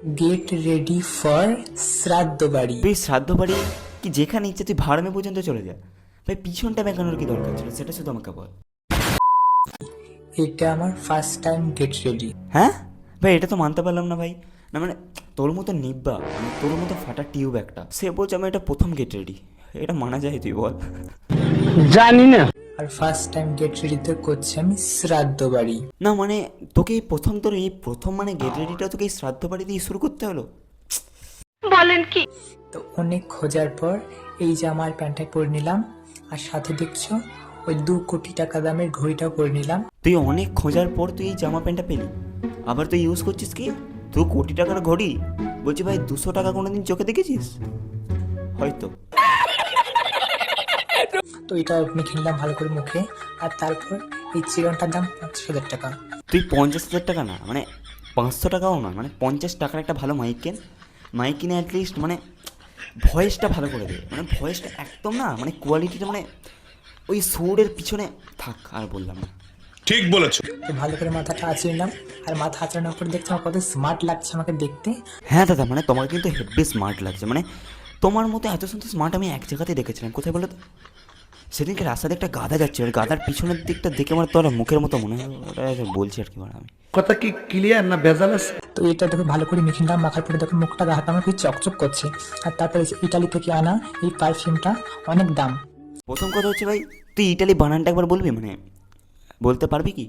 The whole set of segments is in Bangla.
গেট রেডি ফর শ্রাদ্ধ বাড়ি। তুই শ্রাদ্ধ বাড়ি কি যেখানে ইচ্ছে তুই ভাড়ামে পর্যন্ত চলে যা ভাই, পিছনটা বেঁকানোর কি দরকার ছিল সেটা শুধু আমাকে বল। এটা আমার ফার্স্ট টাইম গেট রেডি। হ্যাঁ ভাই, এটা তো মানতে পারলাম না ভাই। না মানে তোর মতো নিব্বা, মানে তোর মতো ফাটা টিউব একটা, সে বলছে আমি এটা প্রথম গেট রেডি, এটা মানা যায় তুই বল? জানি না। আর ফার্স্ট টাইম গেট রেডিতে করছি আমি শ্রাদ্ধ বাড়ি। না মানে তোকে এই প্রথম, তোর এই প্রথম মানে গেট রেডিটা তোকে এই শ্রাদ্ধ বাড়ি দিয়ে শুরু করতে হলো? তো অনেক খোঁজার পর এই জামার প্যান্টটা পরে নিলাম, আর সাথে দেখছো ওই 2 কোটি টাকা দামের ঘড়িটাও পরে নিলাম। তুই অনেক খোঁজার পর তুই এই জামা প্যান্টটা পেলি, আবার তুই ইউজ করছিস কি? তুই কোটি টাকার ঘড়ি বলছি ভাই, 200 টাকা কোনোদিন চোখে দেখেছিস? হয়তো। তো এটা মেখে নিলাম ভালো করে মুখে। আর তারপর এই চিরনটার দাম 50,000 টাকা। তুই 50,000 টাকা না, মানে 500 টাকাও না, মানে 50 টাকার একটা ভালো মাইক কেন। মাইক কিনে অ্যাটলিস্ট মানে ভয়েসটা ভালো করে দেবে, মানে ভয়েসটা একদম না, মানে কোয়ালিটিটা মানে ওই সুরের পিছনে থাক, আর বললাম না। ঠিক বলেছো। তো ভালো করে মাথাটা আঁচড়ে নিলাম, আর মাথা আঁচড়ানোর পর দেখছি আমার কত স্মার্ট লাগছে আমাকে দেখতে। হ্যাঁ দাদা, মানে তোমাকে কিন্তু হেভি স্মার্ট লাগছে, মানে তোমার মতো এত সুন্দর স্মার্ট আমি এক জায়গাতেই দেখেছিলাম। কোথায় বলো তো? সেদিনকে রাস্তাতে একটা গাধা যাচ্ছে, ওই গাধার পিছনের দিকটা দেখে আমার তোর মুখের মতো মনে হয়, ওটা বলছি আর কি মানে আমি। কথা কি ক্লিয়ার না ভেজাল আছে? তো এটা দেখো ভালো করে মেখে নিলাম, মাখার পরে দেখো মুখটা হাত আমার খুব চকচক করছে। আর তারপরে ইটালি থেকে আনা এই পারফিউমটা, অনেক দাম। প্রথম কথা হচ্ছে ভাই, তুই ইটালি বানানটা একবার বলবি, মানে বলতে পারবি কি?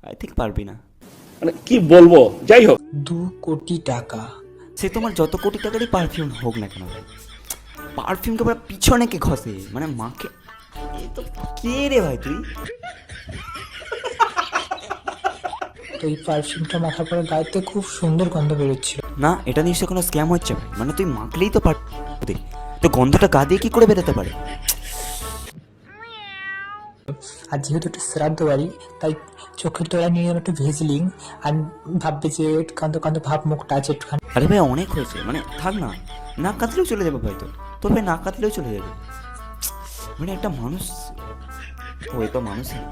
আই থিঙ্ক পারবি না। মানে কি বলবো, যাই হোক। 2 কোটি টাকা। সে তোমার যত কোটি টাকারই পারফিউম হোক না কেন ভাই, পারফিউমকে আবার পিছনে কে ঘষে, মানে মাকে? এ তো কে রে ভাই তুই? তো এই পারফিউমটা মাখার পরে গায়েতে খুব সুন্দর গন্ধ বেরোচ্ছিল। না, এটা নিশ্চয় কোনো স্ক্যাম হচ্ছে ভাই, মানে তুই মাখলেই তো পারতে, তো গন্ধটা গা দিয়ে কি করে বেরোতে পারে? আর যেহেতু একটা শ্রাদ্ধ বাড়ি, তাই চোখের তলায় নিয়ে একটু ভেজলিং, আর ভাববে যে কান্দ কান্দ ভাব মুখটা আছে একটুখানি। আরে ভাই অনেক হয়েছে, মানে থাক না, নাক কাটলেও চলে যাবে ভাই, তোর ভাই নাক কাটলেও চলে যাবে, মানে একটা মানুষ, ওই তো মানুষই না।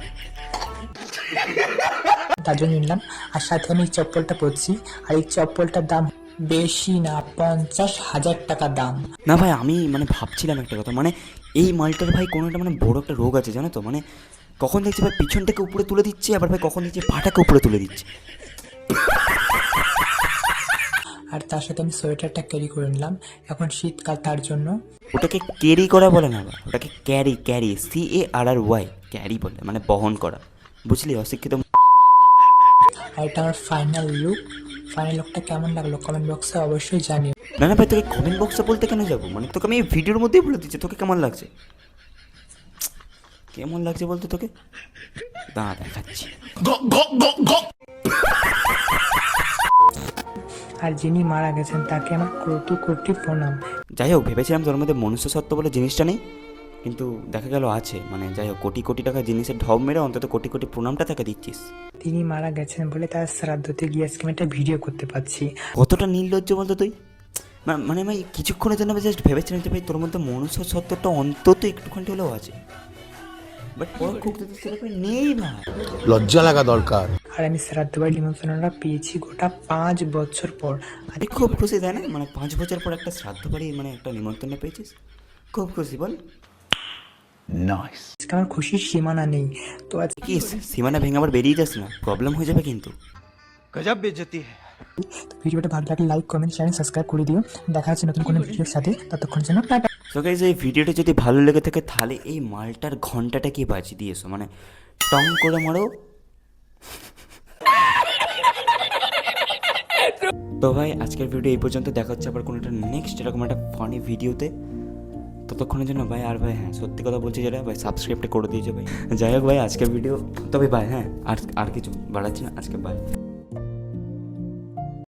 তার জন্য নিলাম। আর সাথে আমি এই চপ্পলটা পরছি, আর এই চপ্পলটার দাম বেশি না, 50,000 টাকা দাম। না ভাই, আমি মানে ভাবছিলাম একটা কথা, মানে এই মালটার ভাই কোনো একটা মানে বড় একটা রোগ আছে জানো তো, মানে কখন দেখছি ভাই পিছনটাকে উপরে তুলে দিচ্ছে, আবার ভাই কখন দেখছি পাটাকে উপরে তুলে দিচ্ছে। আর তার সাথে আমি সোয়েটারটা ক্যারি করে নিলাম, এখন শীতকাল তার জন্য। ওটাকে ক্যারি করা বলে না, ওটাকে ক্যারি, CARRY ক্যারি বলে, মানে বহন করা, বুঝলি অশিক্ষিত। আর এটা আমার ফাইনাল লুকটা কেমন লাগলো কমেন্ট বক্সে অবশ্যই জানিও। না না ভাই, তোকে কমেন্ট বক্সে বলতে কেন যাবো, মানে তোকে আমি এই ভিডিওর মধ্যেই বলে দিচ্ছি তোকে কেমন লাগছে। কেমন লাগছে বলতে তোকে, দাঁড়া দেখাচ্ছি। আর যিনি মারা গেছেন তাকে আমার কোটি কোটি প্রণাম। যাই হোক, ভেবেছিলাম তোর মধ্যে মনুষ্য সত্ত্ব বলে জিনিসটা নেই, কিন্তু দেখা গেল আছে, মানে যাই হোক, কোটি কোটি টাকা জিনিসের ঢপ মেরে অন্তত কোটি কোটি প্রণামটা তাকে দিচ্ছিস। তিনি মারা গেছেন বলে তার শ্রাদ্ধতে গিয়ে আজকে আমি একটা ভিডিও করতে পারছি। কতটা নির্লজ্জ বলতো তুই, মানে ভাই কিছুক্ষণের জন্য আমি জাস্ট ভেবেছিলাম যে ভাই তোর মধ্যে মনুষ্য সত্ত্বটা অন্তত একটুখানি হলেও আছে, বাট পর খুব নেই ভাই। লজ্জা লাগা দরকার। আর আমি শ্রাদ্ধ বাড়ির নিমন্ত্রণটা পেয়েছি গোটা 5 বছর পর। আরে খুব খুশি তাই না, মানে 5 বছর পর একটা শ্রাদ্ধ বাড়ি মানে একটা নিমন্ত্রণ পেয়েছিস, খুব খুশি বল। আজকে আমার খুশির সীমানা নেই। তো আজ কি সীমানা ভেঙে আবার বেরিয়ে যাস না, প্রবলেম হয়ে যাবে কিন্তু। গজব বেজতি है। ভিডিওটা ভালো লাগলে লাইক কমেন্ট চ্যানেল সাবস্ক্রাইব করে দিও। দেখা হচ্ছে নতুন কোনো ভিডিওর সাথে, ততক্ষণ জন্য টাটা। তো গাইস, এই ভিডিওটা যদি ভালো লেগে থাকে তাহলে এই মালটার ঘন্টাটা কি বাজিয়ে দিয়েছো, মানে টং করে মারো। তো ভাই আজকের ভিডিও এই পর্যন্ত, দেখা হচ্ছে আবার কোনো একটা নেক্সট এরকম একটা ফানি ভিডিওতে। ততক্ষণের জন্য ভাই, আর ভাই হ্যাঁ সত্যি কথা বলছি যেটা ভাই, সাবস্ক্রাইবটা করে দিয়েছো ভাই। যাই হোক ভাই আজকের ভিডিও, তবে ভাই হ্যাঁ আর কিছু বাড়াচ্ছি না, আজকে বাই।